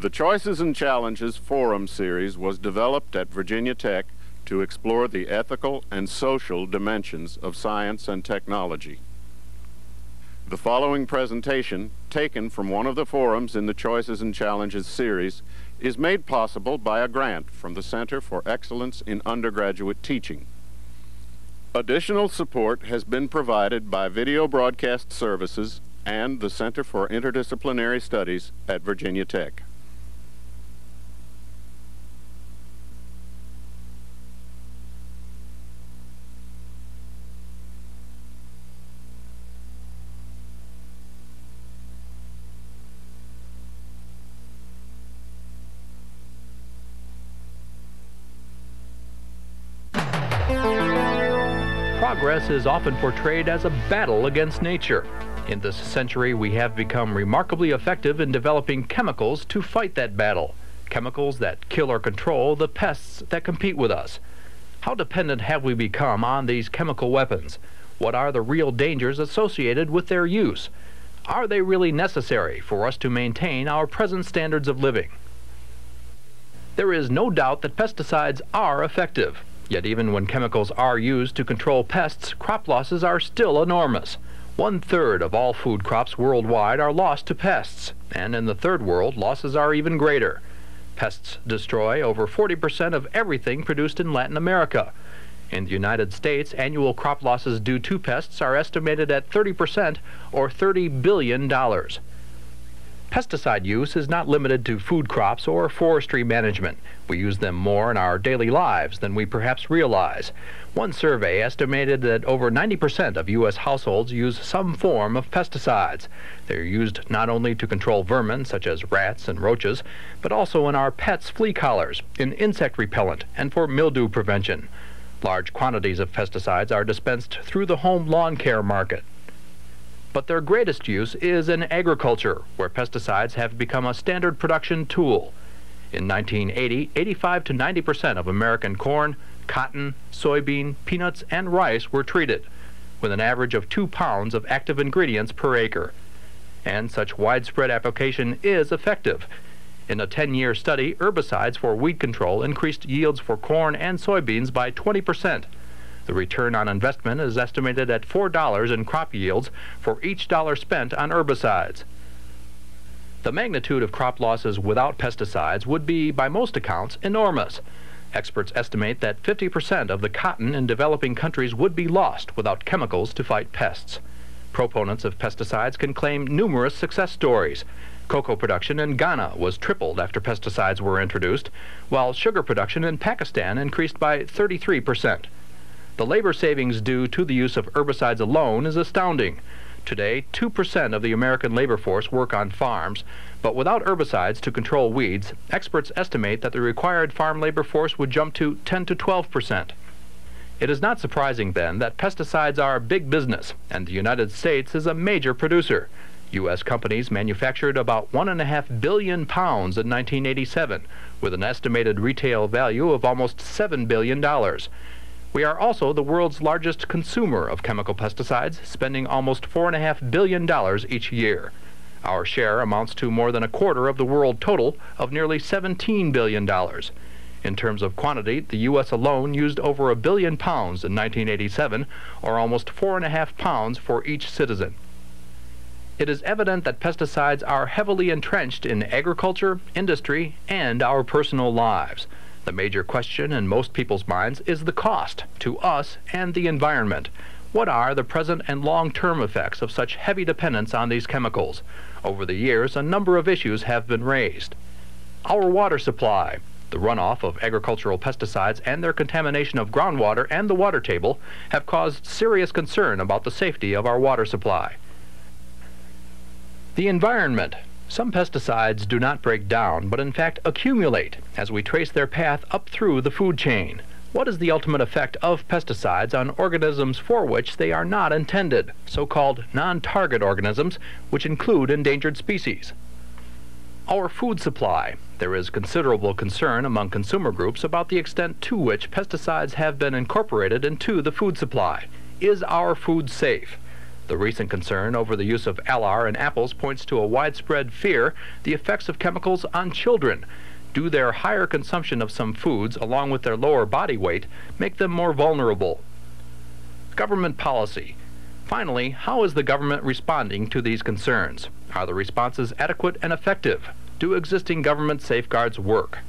The Choices and Challenges Forum series was developed at Virginia Tech to explore the ethical and social dimensions of science and technology. The following presentation, taken from one of the forums in the Choices and Challenges series, is made possible by a grant from the Center for Excellence in Undergraduate Teaching. Additional support has been provided by Video Broadcast Services and the Center for Interdisciplinary Studies at Virginia Tech. Progress is often portrayed as a battle against nature. In this century, we have become remarkably effective in developing chemicals to fight that battle. Chemicals that kill or control the pests that compete with us. How dependent have we become on these chemical weapons? What are the real dangers associated with their use? Are they really necessary for us to maintain our present standards of living? There is no doubt that pesticides are effective. Yet even when chemicals are used to control pests, crop losses are still enormous. 1/3 of all food crops worldwide are lost to pests, and in the Third World, losses are even greater. Pests destroy over 40% of everything produced in Latin America. In the United States, annual crop losses due to pests are estimated at 30% or $30 billion. Pesticide use is not limited to food crops or forestry management. We use them more in our daily lives than we perhaps realize. One survey estimated that over 90% of U.S. households use some form of pesticides. They're used not only to control vermin such as rats and roaches, but also in our pets' flea collars, in insect repellent, and for mildew prevention. Large quantities of pesticides are dispensed through the home lawn care market. But their greatest use is in agriculture, where pesticides have become a standard production tool. In 1980, 85 to 90% of American corn, cotton, soybean, peanuts, and rice were treated, with an average of 2 pounds of active ingredients per acre. And such widespread application is effective. In a 10-year study, herbicides for weed control increased yields for corn and soybeans by 20%. The return on investment is estimated at $4 in crop yields for each dollar spent on herbicides. The magnitude of crop losses without pesticides would be, by most accounts, enormous. Experts estimate that 50% of the cotton in developing countries would be lost without chemicals to fight pests. Proponents of pesticides can claim numerous success stories. Cocoa production in Ghana was tripled after pesticides were introduced, while sugar production in Pakistan increased by 33%. The labor savings due to the use of herbicides alone is astounding. Today, 2% of the American labor force work on farms, but without herbicides to control weeds, experts estimate that the required farm labor force would jump to 10 to 12%. It is not surprising, then, that pesticides are big business, and the United States is a major producer. U.S. companies manufactured about 1.5 billion pounds in 1987, with an estimated retail value of almost $7 billion. We are also the world's largest consumer of chemical pesticides, spending almost $4.5 billion each year. Our share amounts to more than a quarter of the world total of nearly $17 billion. In terms of quantity, the U.S. alone used over 1 billion pounds in 1987, or almost 4.5 pounds for each citizen. It is evident that pesticides are heavily entrenched in agriculture, industry, and our personal lives. The major question in most people's minds is the cost to us and the environment. What are the present and long-term effects of such heavy dependence on these chemicals? Over the years, a number of issues have been raised. Our water supply, the runoff of agricultural pesticides and their contamination of groundwater and the water table have caused serious concern about the safety of our water supply. The environment. Some pesticides do not break down, but in fact accumulate as we trace their path up through the food chain. What is the ultimate effect of pesticides on organisms for which they are not intended, so-called non-target organisms, which include endangered species? Our food supply. There is considerable concern among consumer groups about the extent to which pesticides have been incorporated into the food supply. Is our food safe? The recent concern over the use of LR in apples points to a widespread fear the effects of chemicals on children. Do their higher consumption of some foods, along with their lower body weight, make them more vulnerable? Government policy. Finally, how is the government responding to these concerns? Are the responses adequate and effective? Do existing government safeguards work?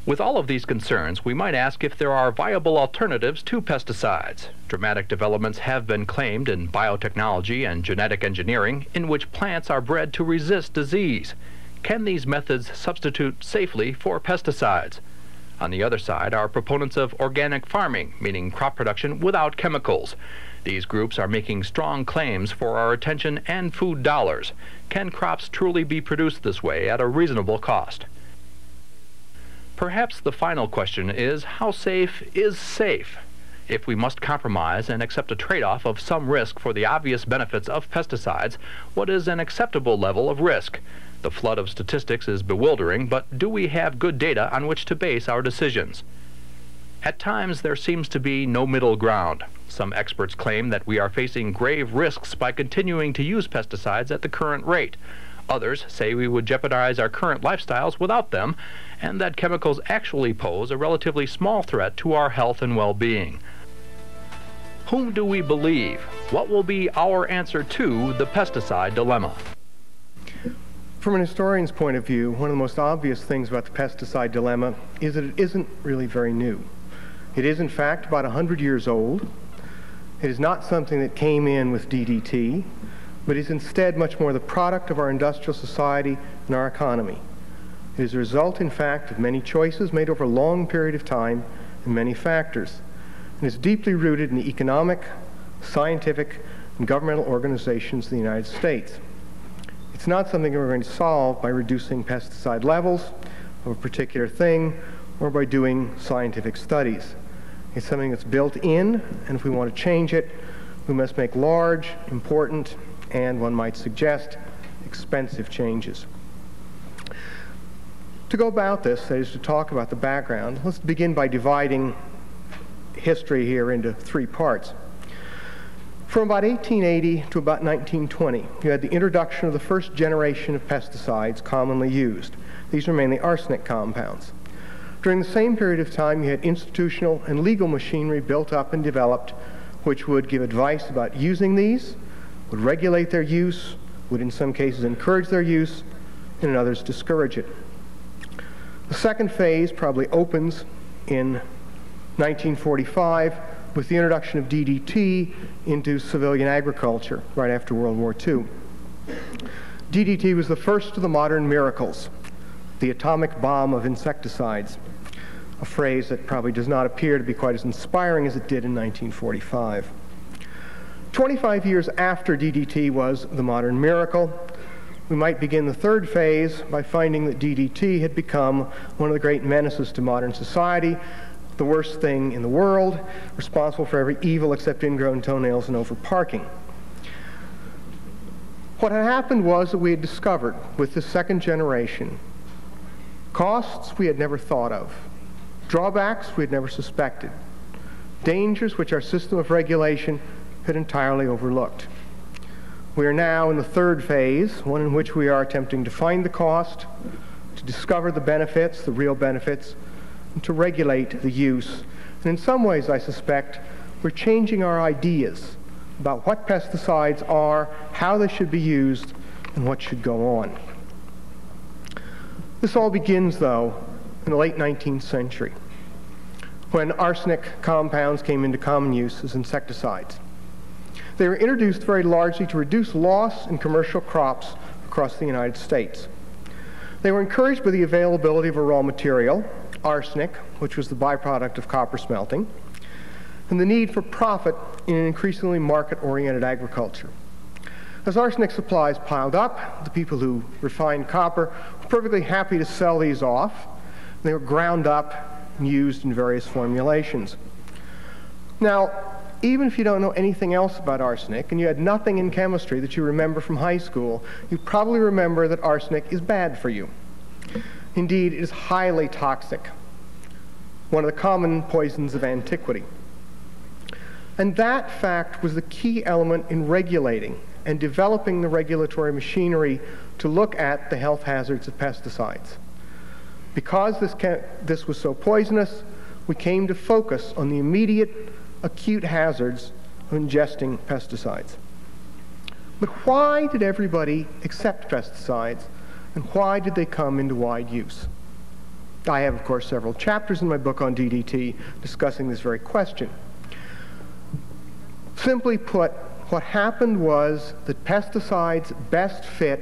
With all of these concerns, we might ask if there are viable alternatives to pesticides. Dramatic developments have been claimed in biotechnology and genetic engineering, in which plants are bred to resist disease. Can these methods substitute safely for pesticides? On the other side are proponents of organic farming, meaning crop production without chemicals. These groups are making strong claims for our attention and food dollars. Can crops truly be produced this way at a reasonable cost? Perhaps the final question is, how safe is safe? If we must compromise and accept a trade-off of some risk for the obvious benefits of pesticides, what is an acceptable level of risk? The flood of statistics is bewildering, but do we have good data on which to base our decisions? At times, there seems to be no middle ground. Some experts claim that we are facing grave risks by continuing to use pesticides at the current rate. Others say we would jeopardize our current lifestyles without them, and that chemicals actually pose a relatively small threat to our health and well-being. Whom do we believe? What will be our answer to the pesticide dilemma? From an historian's point of view, one of the most obvious things about the pesticide dilemma is that it isn't really very new. It is, in fact, about 100 years old. It is not something that came in with DDT, but is instead much more the product of our industrial society and our economy. It is a result, in fact, of many choices made over a long period of time and many factors. And is deeply rooted in the economic, scientific, and governmental organizations of the United States. It's not something that we're going to solve by reducing pesticide levels of a particular thing or by doing scientific studies. It's something that's built in, and if we want to change it, we must make large, important, and one might suggest, expensive changes. To go about this, that is to talk about the background, let's begin by dividing history here into three parts. From about 1880 to about 1920, you had the introduction of the first generation of pesticides commonly used. These were mainly arsenic compounds. During the same period of time, you had institutional and legal machinery built up and developed, which would give advice about using these, would regulate their use, would in some cases encourage their use, and in others discourage it. The second phase probably opens in 1945 with the introduction of DDT into civilian agriculture right after World War II. DDT was the first of the modern miracles, the atomic bomb of insecticides, a phrase that probably does not appear to be quite as inspiring as it did in 1945. 25 years after DDT was the modern miracle, we might begin the third phase by finding that DDT had become one of the great menaces to modern society, the worst thing in the world, responsible for every evil except ingrown toenails and overparking. What had happened was that we had discovered with the second generation costs we had never thought of, drawbacks we had never suspected, dangers which our system of regulation had entirely overlooked. We are now in the third phase, one in which we are attempting to find the cost, to discover the benefits, the real benefits, and to regulate the use. And in some ways, I suspect, we're changing our ideas about what pesticides are, how they should be used, and what should go on. This all begins, though, in the late 19th century, when arsenic compounds came into common use as insecticides. They were introduced very largely to reduce loss in commercial crops across the United States. They were encouraged by the availability of a raw material, arsenic, which was the byproduct of copper smelting, and the need for profit in an increasingly market-oriented agriculture. As arsenic supplies piled up, the people who refined copper were perfectly happy to sell these off. They were ground up and used in various formulations. Now, even if you don't know anything else about arsenic, and you had nothing in chemistry that you remember from high school, you probably remember that arsenic is bad for you. Indeed, it is highly toxic, one of the common poisons of antiquity. And that fact was the key element in regulating and developing the regulatory machinery to look at the health hazards of pesticides. Because this was so poisonous, we came to focus on the immediate acute hazards of ingesting pesticides. But why did everybody accept pesticides, and why did they come into wide use? I have, of course, several chapters in my book on DDT discussing this very question. Simply put, what happened was that pesticides best fit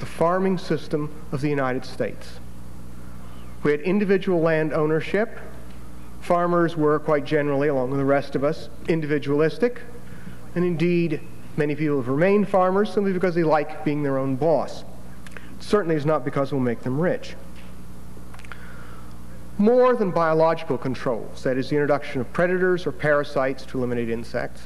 the farming system of the United States. We had individual land ownership. Farmers were quite generally, along with the rest of us, individualistic. And indeed, many people have remained farmers simply because they like being their own boss. It certainly is not because it will make them rich. More than biological controls, that is the introduction of predators or parasites to eliminate insects,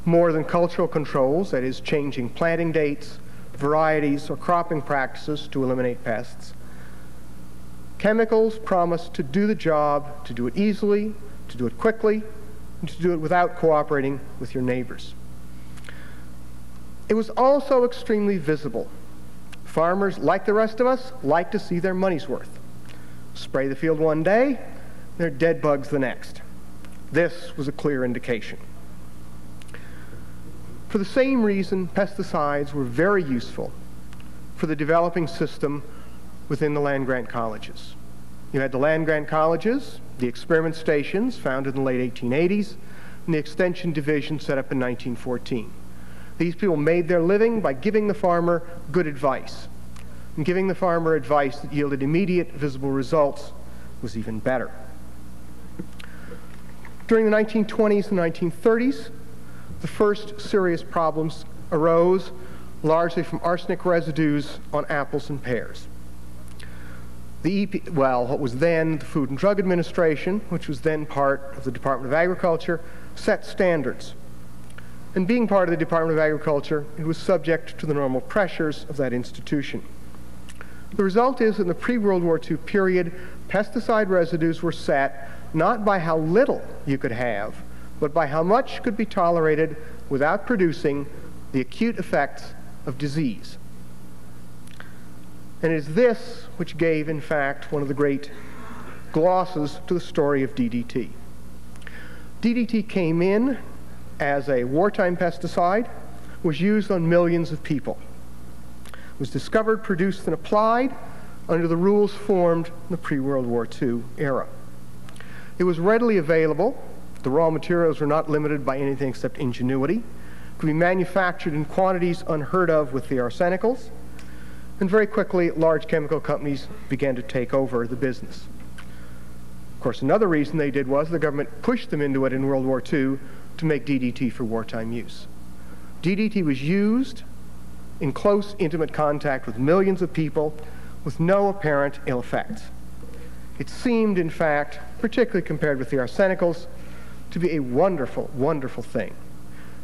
more than cultural controls, that is changing planting dates, varieties, or cropping practices to eliminate pests, chemicals promise to do the job, to do it easily, to do it quickly, and to do it without cooperating with your neighbors. It was also extremely visible. Farmers, like the rest of us, like to see their money's worth. Spray the field one day, there are dead bugs the next. This was a clear indication. For the same reason, pesticides were very useful for the developing system within the land-grant colleges. You had the land-grant colleges, the experiment stations founded in the late 1880s, and the extension division set up in 1914. These people made their living by giving the farmer good advice. And giving the farmer advice that yielded immediate visible results was even better. During the 1920s and 1930s, the first serious problems arose largely from arsenic residues on apples and pears. What was then the Food and Drug Administration, which was then part of the Department of Agriculture, set standards. And being part of the Department of Agriculture, it was subject to the normal pressures of that institution. The result is, in the pre-World War II period, pesticide residues were set not by how little you could have, but by how much could be tolerated without producing the acute effects of disease. And it is this which gave, in fact, one of the great glosses to the story of DDT. DDT came in as a wartime pesticide, was used on millions of people. It was discovered, produced, and applied under the rules formed in the pre-World War II era. It was readily available. The raw materials were not limited by anything except ingenuity. It could be manufactured in quantities unheard of with the arsenicals. And very quickly, large chemical companies began to take over the business. Of course, another reason they did was the government pushed them into it in World War II to make DDT for wartime use. DDT was used in close, intimate contact with millions of people with no apparent ill effects. It seemed, in fact, particularly compared with the arsenicals, to be a wonderful, wonderful thing.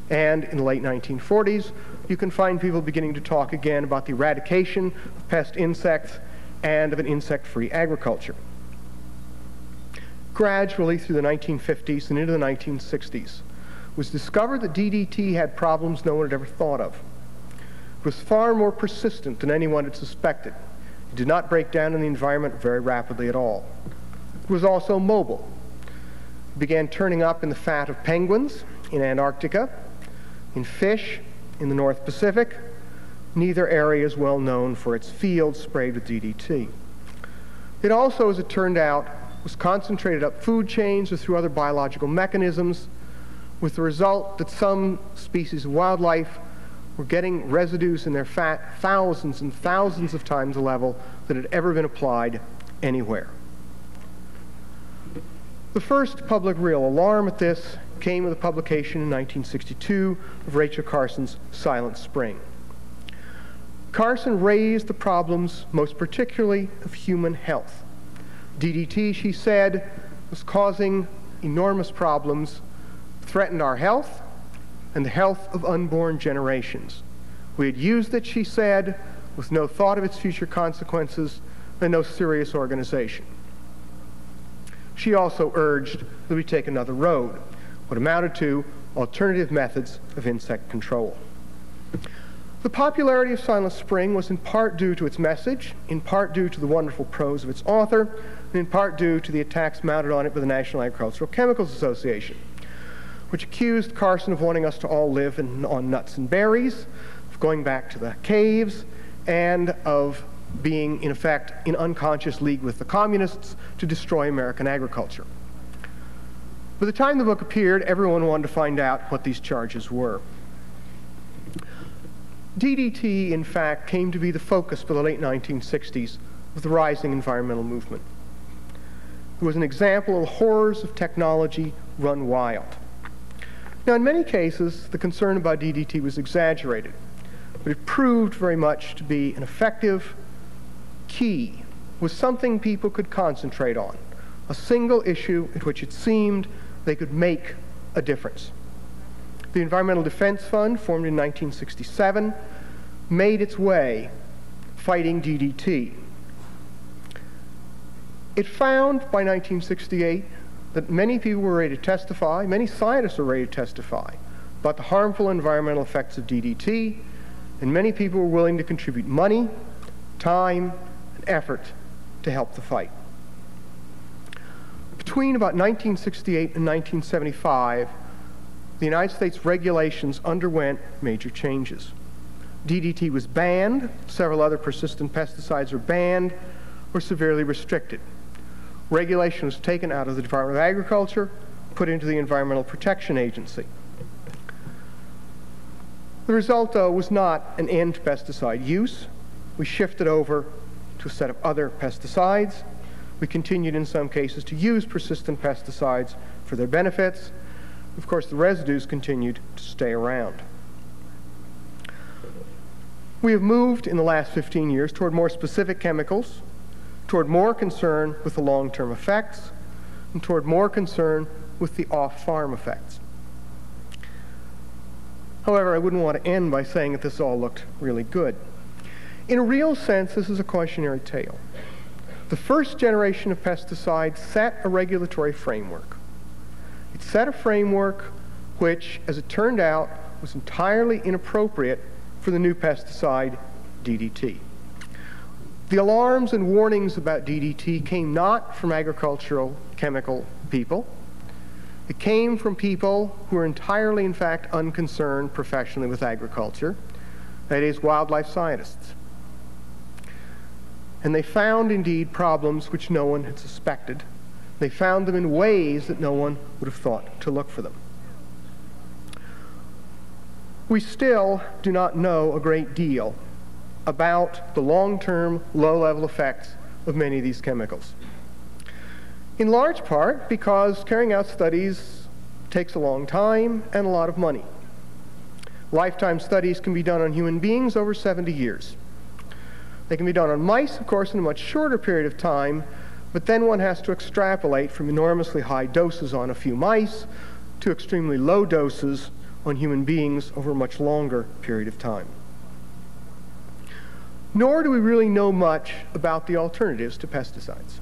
And in the late 1940s, you can find people beginning to talk again about the eradication of pest insects and of an insect-free agriculture. Gradually, through the 1950s and into the 1960s, it was discovered that DDT had problems no one had ever thought of. It was far more persistent than anyone had suspected. It did not break down in the environment very rapidly at all. It was also mobile. It began turning up in the fat of penguins in Antarctica, in fish in the North Pacific. Neither area is well known for its fields sprayed with DDT. It also, as it turned out, was concentrated up food chains or through other biological mechanisms, with the result that some species of wildlife were getting residues in their fat thousands and thousands of times the level that had ever been applied anywhere. The first public real alarm at this came with a publication in 1962 of Rachel Carson's Silent Spring. Carson raised the problems, most particularly of human health. DDT, she said, was causing enormous problems, threatened our health and the health of unborn generations. We had used it, she said, with no thought of its future consequences and no serious organization. She also urged that we take another road, what amounted to alternative methods of insect control. The popularity of Silent Spring was in part due to its message, in part due to the wonderful prose of its author, and in part due to the attacks mounted on it by the National Agricultural Chemicals Association, which accused Carson of wanting us to all live on nuts and berries, of going back to the caves, and of being, in effect, in unconscious league with the communists to destroy American agriculture. By the time the book appeared, everyone wanted to find out what these charges were. DDT, in fact, came to be the focus by the late 1960s of the rising environmental movement. It was an example of the horrors of technology run wild. Now, in many cases, the concern about DDT was exaggerated, but it proved very much to be an effective key, was something people could concentrate on, a single issue at which it seemed they could make a difference. The Environmental Defense Fund, formed in 1967, made its way fighting DDT. It found by 1968 that many people were ready to testify, many scientists were ready to testify about the harmful environmental effects of DDT, and many people were willing to contribute money, time, and effort to help the fight. Between about 1968 and 1975, the United States regulations underwent major changes. DDT was banned, several other persistent pesticides were banned or severely restricted. Regulation was taken out of the Department of Agriculture, put into the Environmental Protection Agency. The result, though, was not an end to pesticide use. We shifted over to a set of other pesticides. We continued in some cases to use persistent pesticides for their benefits. Of course, the residues continued to stay around. We have moved in the last 15 years toward more specific chemicals, toward more concern with the long-term effects, and toward more concern with the off-farm effects. However, I wouldn't want to end by saying that this all looked really good. In a real sense, this is a cautionary tale. The first generation of pesticides set a regulatory framework. It set a framework which, as it turned out, was entirely inappropriate for the new pesticide, DDT. The alarms and warnings about DDT came not from agricultural chemical people. It came from people who are entirely, in fact, unconcerned professionally with agriculture, that is, wildlife scientists. And they found, indeed, problems which no one had suspected. They found them in ways that no one would have thought to look for them. We still do not know a great deal about the long-term, low-level effects of many of these chemicals. In large part because carrying out studies takes a long time and a lot of money. Lifetime studies can be done on human beings over 70 years. They can be done on mice, of course, in a much shorter period of time, but then one has to extrapolate from enormously high doses on a few mice to extremely low doses on human beings over a much longer period of time. Nor do we really know much about the alternatives to pesticides.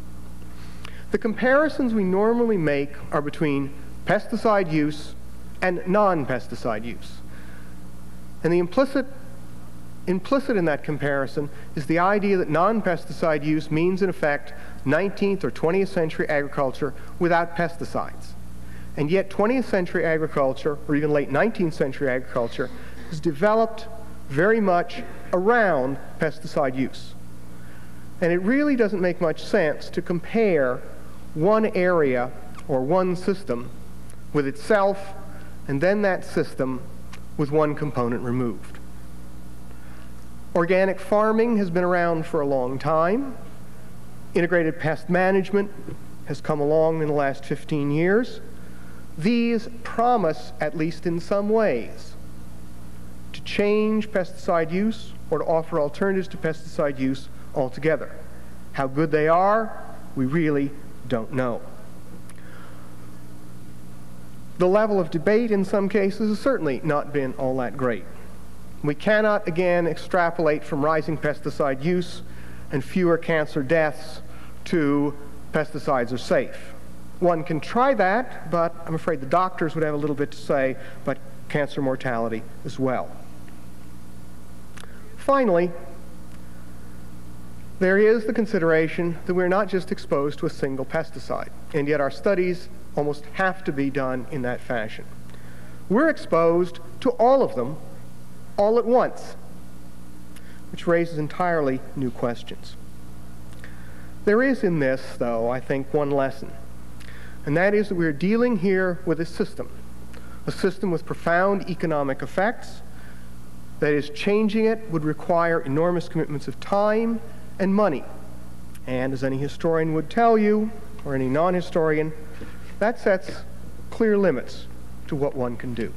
The comparisons we normally make are between pesticide use and non-pesticide use. And the implicit in that comparison is the idea that non-pesticide use means, in effect, 19th or 20th century agriculture without pesticides. And yet 20th century agriculture, or even late 19th century agriculture, is developed very much around pesticide use. And it really doesn't make much sense to compare one area or one system with itself and then that system with one component removed. Organic farming has been around for a long time. Integrated pest management has come along in the last 15 years. These promise, at least in some ways, to change pesticide use or to offer alternatives to pesticide use altogether. How good they are, we really don't know. The level of debate in some cases has certainly not been all that great. We cannot, again, extrapolate from rising pesticide use and fewer cancer deaths to pesticides are safe. One can try that, but I'm afraid the doctors would have a little bit to say about cancer mortality as well. Finally, there is the consideration that we're not just exposed to a single pesticide, and yet our studies almost have to be done in that fashion. We're exposed to all of them all at once, which raises entirely new questions. There is in this, though, I think, one lesson, and that is that we're dealing here with a system with profound economic effects. That is, changing it would require enormous commitments of time and money. And as any historian would tell you, or any non-historian, that sets clear limits to what one can do.